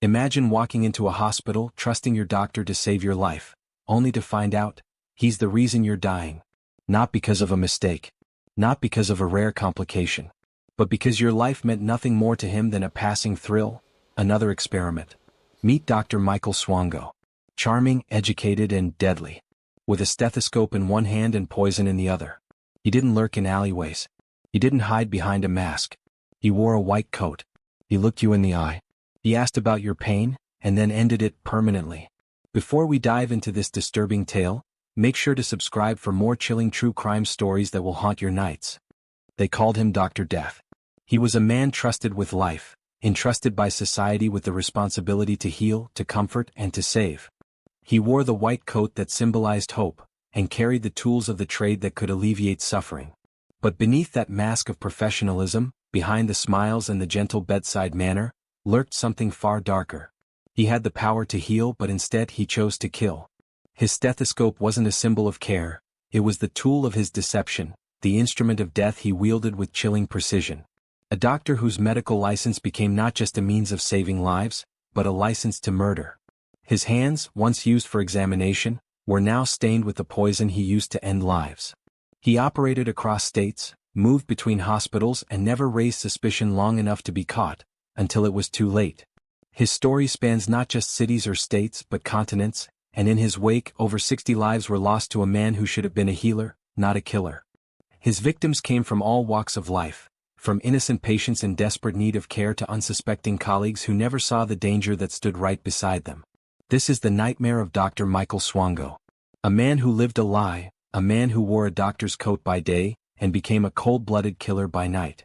Imagine walking into a hospital, trusting your doctor to save your life, only to find out he's the reason you're dying. Not because of a mistake. Not because of a rare complication. But because your life meant nothing more to him than a passing thrill, another experiment. Meet Dr. Michael Swango. Charming, educated, and deadly. With a stethoscope in one hand and poison in the other. He didn't lurk in alleyways. He didn't hide behind a mask. He wore a white coat. He looked you in the eye. He asked about your pain, and then ended it permanently. Before we dive into this disturbing tale, make sure to subscribe for more chilling true crime stories that will haunt your nights. They called him Dr. Death. He was a man trusted with life, entrusted by society with the responsibility to heal, to comfort, and to save. He wore the white coat that symbolized hope, and carried the tools of the trade that could alleviate suffering. But beneath that mask of professionalism, behind the smiles and the gentle bedside manner, lurked something far darker. He had the power to heal, but instead he chose to kill. His stethoscope wasn't a symbol of care, it was the tool of his deception, the instrument of death he wielded with chilling precision. A doctor whose medical license became not just a means of saving lives, but a license to murder. His hands, once used for examination, were now stained with the poison he used to end lives. He operated across states, moved between hospitals, and never raised suspicion long enough to be caught, until it was too late. His story spans not just cities or states but continents, and in his wake over 60 lives were lost to a man who should have been a healer, not a killer. His victims came from all walks of life, from innocent patients in desperate need of care to unsuspecting colleagues who never saw the danger that stood right beside them. This is the nightmare of Dr. Michael Swango. A man who lived a lie, a man who wore a doctor's coat by day, and became a cold-blooded killer by night.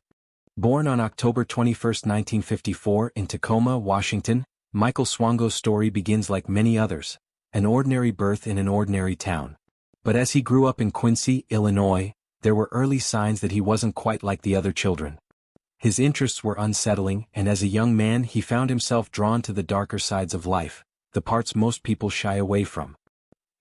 Born on October 21, 1954 in Tacoma, Washington, Michael Swango's story begins like many others, an ordinary birth in an ordinary town. But as he grew up in Quincy, Illinois, there were early signs that he wasn't quite like the other children. His interests were unsettling, and as a young man he found himself drawn to the darker sides of life, the parts most people shy away from.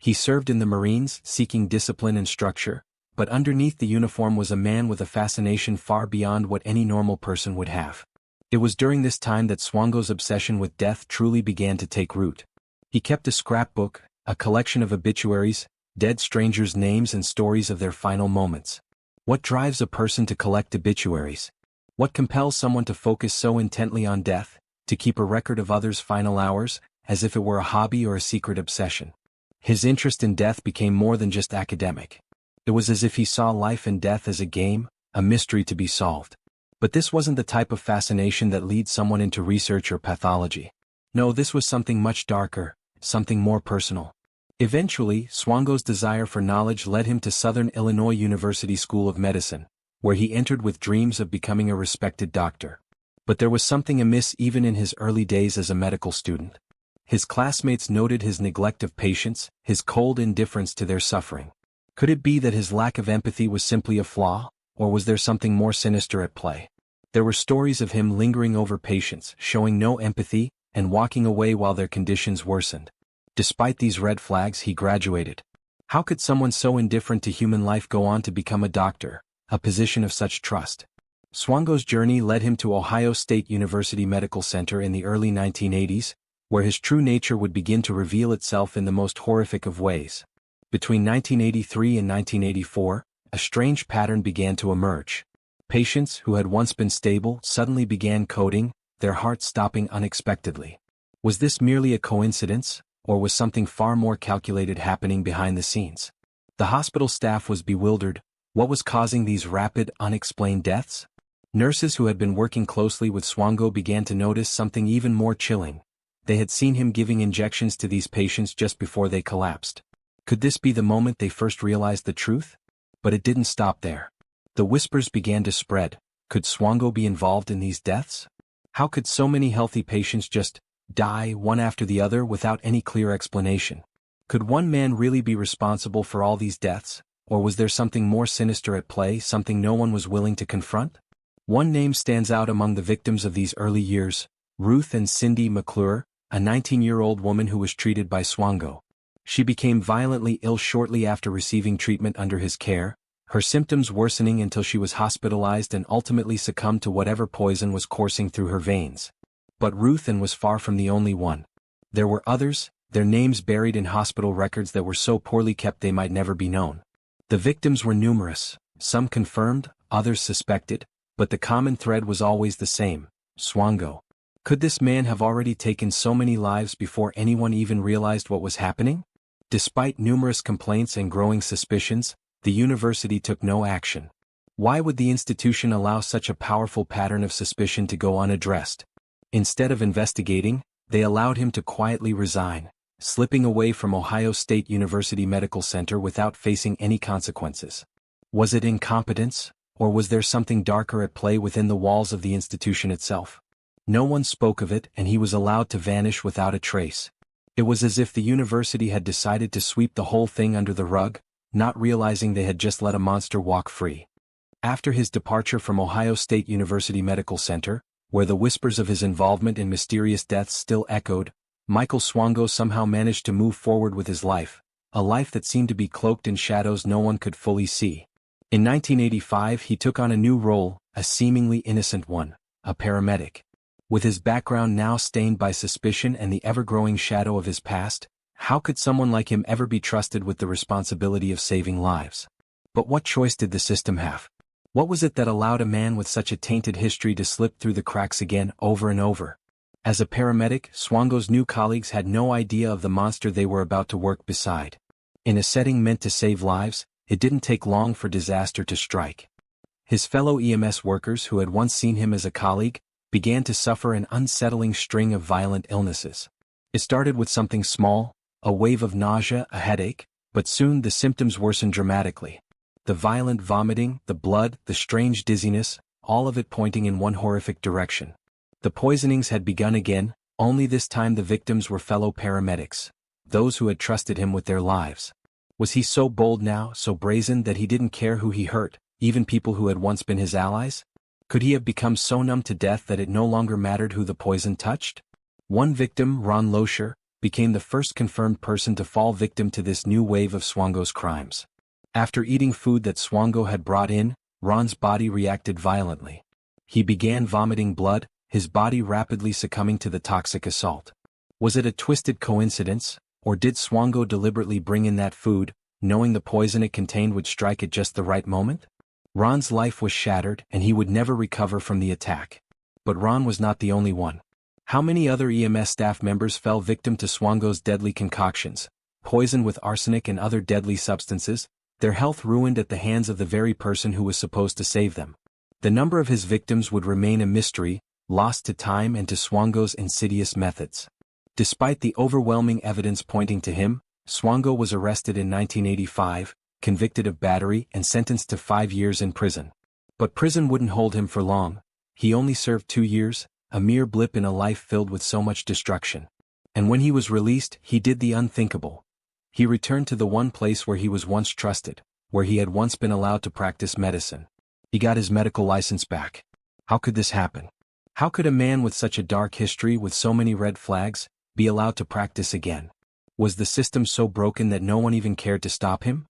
He served in the Marines, seeking discipline and structure, but underneath the uniform was a man with a fascination far beyond what any normal person would have. It was during this time that Swango's obsession with death truly began to take root. He kept a scrapbook, a collection of obituaries, dead strangers' names and stories of their final moments. What drives a person to collect obituaries? What compels someone to focus so intently on death, to keep a record of others' final hours, as if it were a hobby or a secret obsession? His interest in death became more than just academic. It was as if he saw life and death as a game, a mystery to be solved. But this wasn't the type of fascination that leads someone into research or pathology. No, this was something much darker, something more personal. Eventually, Swango's desire for knowledge led him to Southern Illinois University School of Medicine, where he entered with dreams of becoming a respected doctor. But there was something amiss even in his early days as a medical student. His classmates noted his neglect of patients, his cold indifference to their suffering. Could it be that his lack of empathy was simply a flaw, or was there something more sinister at play? There were stories of him lingering over patients, showing no empathy, and walking away while their conditions worsened. Despite these red flags, he graduated. How could someone so indifferent to human life go on to become a doctor, a position of such trust? Swango's journey led him to Ohio State University Medical Center in the early 1980s, where his true nature would begin to reveal itself in the most horrific of ways. Between 1983 and 1984, a strange pattern began to emerge. Patients who had once been stable suddenly began coding, their hearts stopping unexpectedly. Was this merely a coincidence, or was something far more calculated happening behind the scenes? The hospital staff was bewildered. What was causing these rapid, unexplained deaths? Nurses who had been working closely with Swango began to notice something even more chilling. They had seen him giving injections to these patients just before they collapsed. Could this be the moment they first realized the truth? But it didn't stop there. The whispers began to spread. Could Swango be involved in these deaths? How could so many healthy patients just die one after the other without any clear explanation? Could one man really be responsible for all these deaths, or was there something more sinister at play, something no one was willing to confront? One name stands out among the victims of these early years: Ruth and Cindy McClure, a 19-year-old woman who was treated by Swango. She became violently ill shortly after receiving treatment under his care, her symptoms worsening until she was hospitalized and ultimately succumbed to whatever poison was coursing through her veins. But Ruthin was far from the only one. There were others, their names buried in hospital records that were so poorly kept they might never be known. The victims were numerous, some confirmed, others suspected, but the common thread was always the same: Swango. Could this man have already taken so many lives before anyone even realized what was happening? Despite numerous complaints and growing suspicions, the university took no action. Why would the institution allow such a powerful pattern of suspicion to go unaddressed? Instead of investigating, they allowed him to quietly resign, slipping away from Ohio State University Medical Center without facing any consequences. Was it incompetence, or was there something darker at play within the walls of the institution itself? No one spoke of it, and he was allowed to vanish without a trace. It was as if the university had decided to sweep the whole thing under the rug, not realizing they had just let a monster walk free. After his departure from Ohio State University Medical Center, where the whispers of his involvement in mysterious deaths still echoed, Michael Swango somehow managed to move forward with his life, a life that seemed to be cloaked in shadows no one could fully see. In 1985 he took on a new role, a seemingly innocent one, a paramedic. With his background now stained by suspicion and the ever-growing shadow of his past, how could someone like him ever be trusted with the responsibility of saving lives? But what choice did the system have? What was it that allowed a man with such a tainted history to slip through the cracks again, over and over? As a paramedic, Swango's new colleagues had no idea of the monster they were about to work beside. In a setting meant to save lives, it didn't take long for disaster to strike. His fellow EMS workers who had once seen him as a colleague, began to suffer an unsettling string of violent illnesses. It started with something small, a wave of nausea, a headache, but soon the symptoms worsened dramatically. The violent vomiting, the blood, the strange dizziness, all of it pointing in one horrific direction. The poisonings had begun again, only this time the victims were fellow paramedics, those who had trusted him with their lives. Was he so bold now, so brazen that he didn't care who he hurt, even people who had once been his allies? Could he have become so numb to death that it no longer mattered who the poison touched? One victim, Ron Loescher, became the first confirmed person to fall victim to this new wave of Swango's crimes. After eating food that Swango had brought in, Ron's body reacted violently. He began vomiting blood, his body rapidly succumbing to the toxic assault. Was it a twisted coincidence, or did Swango deliberately bring in that food, knowing the poison it contained would strike at just the right moment? Ron's life was shattered and he would never recover from the attack. But Ron was not the only one. How many other EMS staff members fell victim to Swango's deadly concoctions, poisoned with arsenic and other deadly substances, their health ruined at the hands of the very person who was supposed to save them? The number of his victims would remain a mystery, lost to time and to Swango's insidious methods. Despite the overwhelming evidence pointing to him, Swango was arrested in 1985, convicted of battery and sentenced to 5 years in prison. But prison wouldn't hold him for long. He only served 2 years, a mere blip in a life filled with so much destruction. And when he was released, he did the unthinkable. He returned to the one place where he was once trusted, where he had once been allowed to practice medicine. He got his medical license back. How could this happen? How could a man with such a dark history, with so many red flags, be allowed to practice again? Was the system so broken that no one even cared to stop him?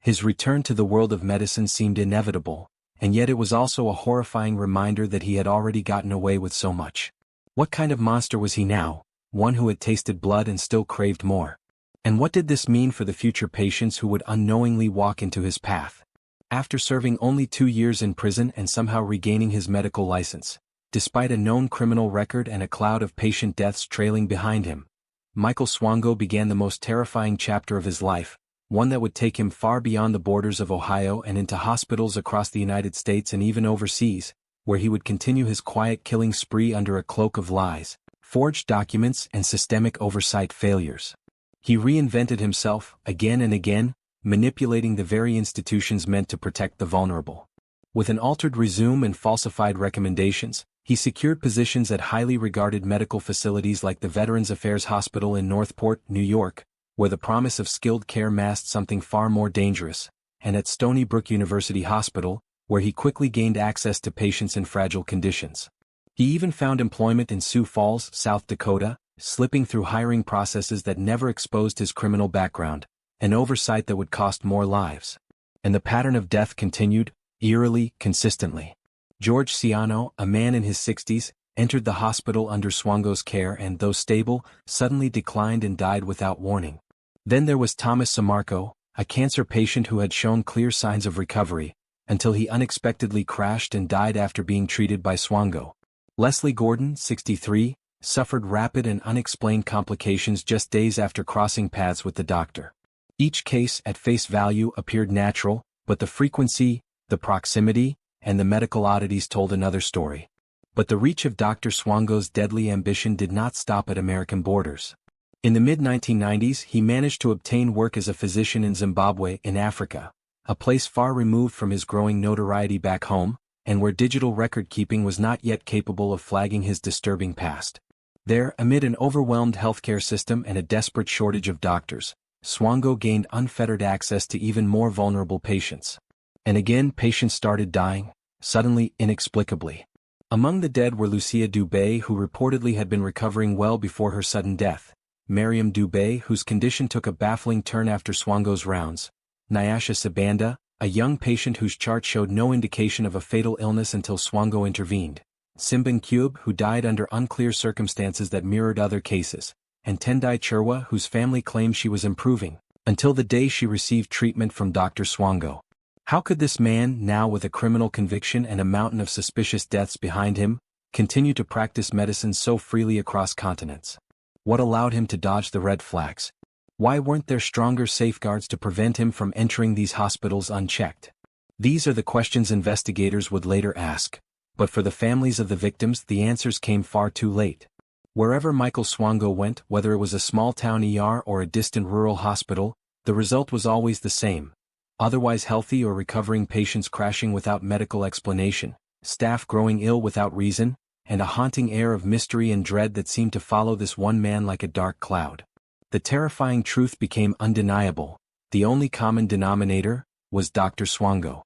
His return to the world of medicine seemed inevitable, and yet it was also a horrifying reminder that he had already gotten away with so much. What kind of monster was he now, one who had tasted blood and still craved more? And what did this mean for the future patients who would unknowingly walk into his path? After serving only 2 years in prison and somehow regaining his medical license, despite a known criminal record and a cloud of patient deaths trailing behind him, Michael Swango began the most terrifying chapter of his life, one that would take him far beyond the borders of Ohio and into hospitals across the United States and even overseas, where he would continue his quiet killing spree under a cloak of lies, forged documents and systemic oversight failures. He reinvented himself, again and again, manipulating the very institutions meant to protect the vulnerable. With an altered resume and falsified recommendations, he secured positions at highly regarded medical facilities like the Veterans Affairs Hospital in Northport, New York, where the promise of skilled care masked something far more dangerous, and at Stony Brook University Hospital, where he quickly gained access to patients in fragile conditions. He even found employment in Sioux Falls, South Dakota, slipping through hiring processes that never exposed his criminal background, an oversight that would cost more lives. And the pattern of death continued, eerily, consistently. George Ciano, a man in his 60s, entered the hospital under Swango's care and, though stable, suddenly declined and died without warning. Then there was Thomas Samarco, a cancer patient who had shown clear signs of recovery, until he unexpectedly crashed and died after being treated by Swango. Leslie Gordon, 63, suffered rapid and unexplained complications just days after crossing paths with the doctor. Each case, at face value, appeared natural, but the frequency, the proximity, and the medical oddities told another story. But the reach of Dr. Swango's deadly ambition did not stop at American borders. In the mid-1990s, he managed to obtain work as a physician in Zimbabwe, in Africa, a place far removed from his growing notoriety back home, and where digital record-keeping was not yet capable of flagging his disturbing past. There, amid an overwhelmed healthcare system and a desperate shortage of doctors, Swango gained unfettered access to even more vulnerable patients. And again, patients started dying, suddenly, inexplicably. Among the dead were Lucia Dubé, who reportedly had been recovering well before her sudden death, Miriam Dubé, whose condition took a baffling turn after Swango's rounds, Nyasha Sibanda, a young patient whose chart showed no indication of a fatal illness until Swango intervened, Simban Cube, who died under unclear circumstances that mirrored other cases, and Tendai Chirwa, whose family claimed she was improving, until the day she received treatment from Dr. Swango. How could this man, now with a criminal conviction and a mountain of suspicious deaths behind him, continue to practice medicine so freely across continents? What allowed him to dodge the red flags? Why weren't there stronger safeguards to prevent him from entering these hospitals unchecked? These are the questions investigators would later ask, but for the families of the victims, the answers came far too late. Wherever Michael Swango went, whether it was a small-town ER or a distant rural hospital, the result was always the same. Otherwise healthy or recovering patients crashing without medical explanation, staff growing ill without reason, and a haunting air of mystery and dread that seemed to follow this one man like a dark cloud. The terrifying truth became undeniable. The only common denominator was Dr. Swango.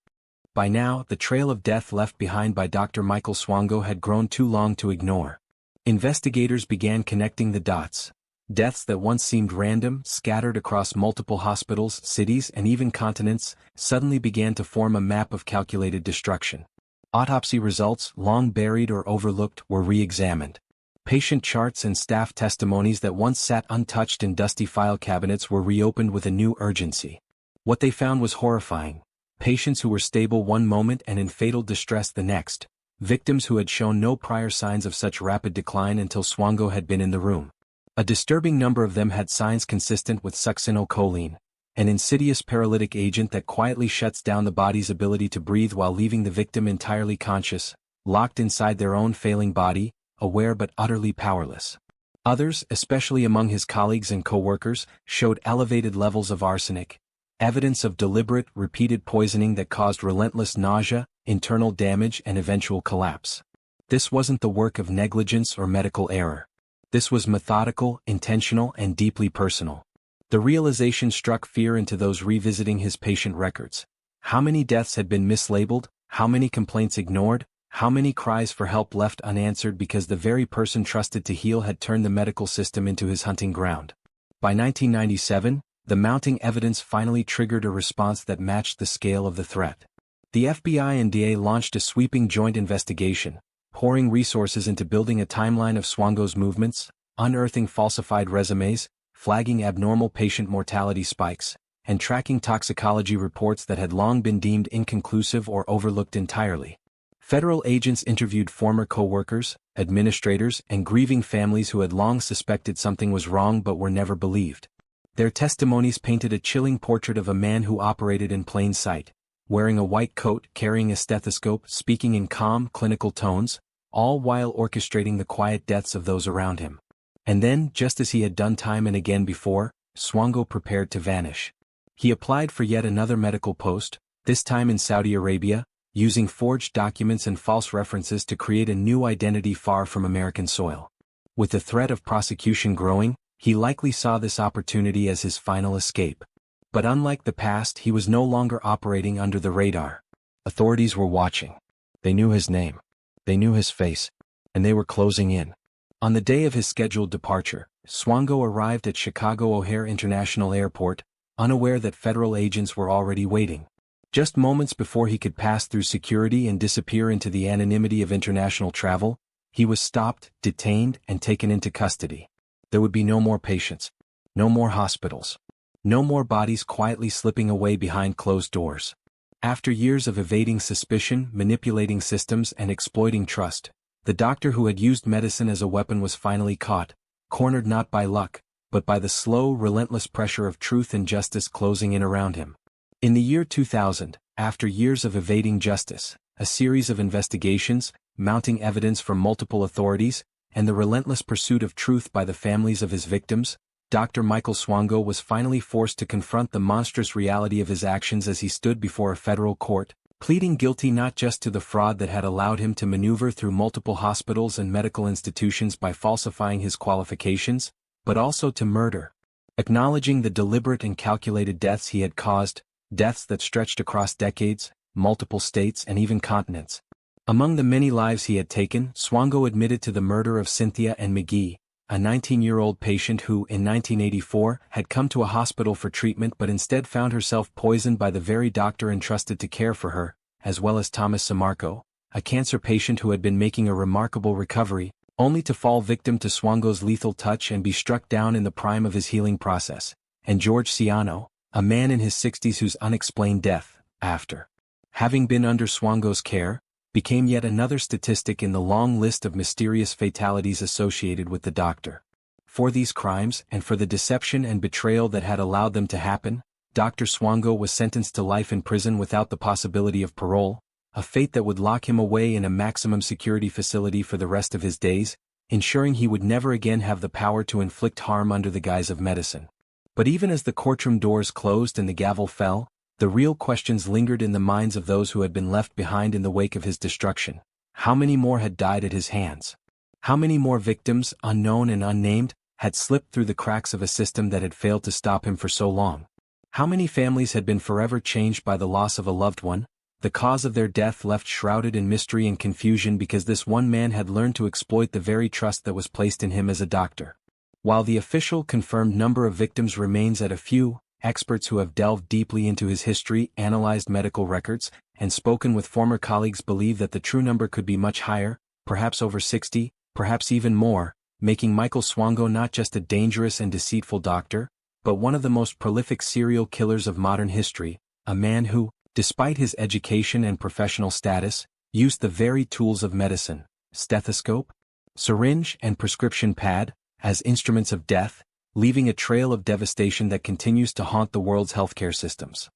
By now, the trail of death left behind by Dr. Michael Swango had grown too long to ignore. Investigators began connecting the dots. Deaths that once seemed random, scattered across multiple hospitals, cities, and even continents, suddenly began to form a map of calculated destruction. Autopsy results, long buried or overlooked, were re-examined. Patient charts and staff testimonies that once sat untouched in dusty file cabinets were reopened with a new urgency. What they found was horrifying. Patients who were stable one moment and in fatal distress the next. Victims who had shown no prior signs of such rapid decline until Swango had been in the room. A disturbing number of them had signs consistent with succinylcholine, an insidious paralytic agent that quietly shuts down the body's ability to breathe while leaving the victim entirely conscious, locked inside their own failing body, aware but utterly powerless. Others, especially among his colleagues and co-workers, showed elevated levels of arsenic, evidence of deliberate, repeated poisoning that caused relentless nausea, internal damage, and eventual collapse. This wasn't the work of negligence or medical error. This was methodical, intentional, and deeply personal. The realization struck fear into those revisiting his patient records. How many deaths had been mislabeled? How many complaints ignored? How many cries for help left unanswered because the very person trusted to heal had turned the medical system into his hunting ground? By 1997, the mounting evidence finally triggered a response that matched the scale of the threat. The FBI and DA launched a sweeping joint investigation, pouring resources into building a timeline of Swango's movements, unearthing falsified resumes, flagging abnormal patient mortality spikes, and tracking toxicology reports that had long been deemed inconclusive or overlooked entirely. Federal agents interviewed former co-workers, administrators, and grieving families who had long suspected something was wrong but were never believed. Their testimonies painted a chilling portrait of a man who operated in plain sight, wearing a white coat, carrying a stethoscope, speaking in calm, clinical tones, all while orchestrating the quiet deaths of those around him. And then, just as he had done time and again before, Swango prepared to vanish. He applied for yet another medical post, this time in Saudi Arabia, using forged documents and false references to create a new identity far from American soil. With the threat of prosecution growing, he likely saw this opportunity as his final escape. But unlike the past, he was no longer operating under the radar. Authorities were watching. They knew his name. They knew his face. And they were closing in. On the day of his scheduled departure, Swango arrived at Chicago O'Hare International Airport, unaware that federal agents were already waiting. Just moments before he could pass through security and disappear into the anonymity of international travel, He was stopped, detained, and taken into custody. There would be no more patients. No more hospitals. No more bodies quietly slipping away behind closed doors. After years of evading suspicion, manipulating systems, and exploiting trust, the doctor who had used medicine as a weapon was finally caught, cornered not by luck, but by the slow, relentless pressure of truth and justice closing in around him. In the year 2000, after years of evading justice, a series of investigations, mounting evidence from multiple authorities, and the relentless pursuit of truth by the families of his victims, Dr. Michael Swango was finally forced to confront the monstrous reality of his actions as he stood before a federal court, pleading guilty not just to the fraud that had allowed him to maneuver through multiple hospitals and medical institutions by falsifying his qualifications, but also to murder. Acknowledging the deliberate and calculated deaths he had caused, deaths that stretched across decades, multiple states, and even continents. Among the many lives he had taken, Swango admitted to the murder of Cynthia and McGee, a 19-year-old patient who, in 1984, had come to a hospital for treatment but instead found herself poisoned by the very doctor entrusted to care for her, as well as Thomas Samarco, a cancer patient who had been making a remarkable recovery, only to fall victim to Swango's lethal touch and be struck down in the prime of his healing process, and George Ciano, a man in his 60s whose unexplained death, after having been under Swango's care, became yet another statistic in the long list of mysterious fatalities associated with the doctor. For these crimes and for the deception and betrayal that had allowed them to happen, Dr. Swango was sentenced to life in prison without the possibility of parole, a fate that would lock him away in a maximum security facility for the rest of his days, ensuring he would never again have the power to inflict harm under the guise of medicine. But even as the courtroom doors closed and the gavel fell, the real questions lingered in the minds of those who had been left behind in the wake of his destruction. How many more had died at his hands? How many more victims, unknown and unnamed, had slipped through the cracks of a system that had failed to stop him for so long? How many families had been forever changed by the loss of a loved one, the cause of their death left shrouded in mystery and confusion because this one man had learned to exploit the very trust that was placed in him as a doctor? While the official confirmed number of victims remains at a few, experts who have delved deeply into his history, analyzed medical records, and spoken with former colleagues believe that the true number could be much higher, perhaps over 60, perhaps even more, making Michael Swango not just a dangerous and deceitful doctor, but one of the most prolific serial killers of modern history, a man who, despite his education and professional status, used the very tools of medicine, stethoscope, syringe, and prescription pad, as instruments of death, leaving a trail of devastation that continues to haunt the world's healthcare systems.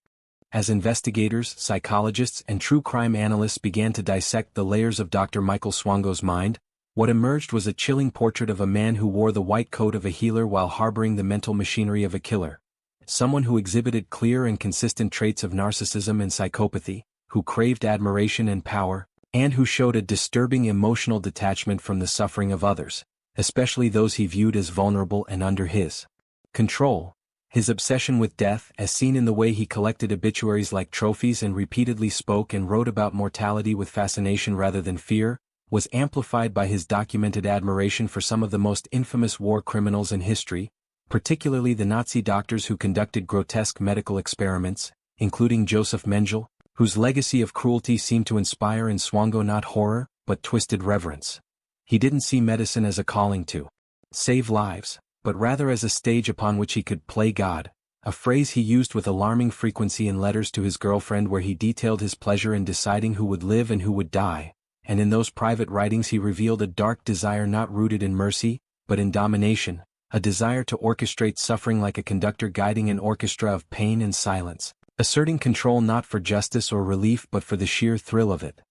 As investigators, psychologists, and true crime analysts began to dissect the layers of Dr. Michael Swango's mind, what emerged was a chilling portrait of a man who wore the white coat of a healer while harboring the mental machinery of a killer. Someone who exhibited clear and consistent traits of narcissism and psychopathy, who craved admiration and power, and who showed a disturbing emotional detachment from the suffering of others, especially those he viewed as vulnerable and under his control. His obsession with death, as seen in the way he collected obituaries like trophies and repeatedly spoke and wrote about mortality with fascination rather than fear, was amplified by his documented admiration for some of the most infamous war criminals in history, particularly the Nazi doctors who conducted grotesque medical experiments, including Joseph Mengele, whose legacy of cruelty seemed to inspire in Swango not horror, but twisted reverence. He didn't see medicine as a calling to save lives, but rather as a stage upon which he could play God, a phrase he used with alarming frequency in letters to his girlfriend where he detailed his pleasure in deciding who would live and who would die, and in those private writings he revealed a dark desire not rooted in mercy, but in domination, a desire to orchestrate suffering like a conductor guiding an orchestra of pain and silence, asserting control not for justice or relief but for the sheer thrill of it.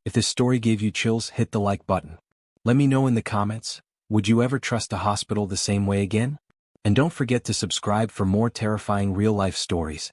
If this story gave you chills, hit the like button. Let me know in the comments, would you ever trust a hospital the same way again? And don't forget to subscribe for more terrifying real-life stories.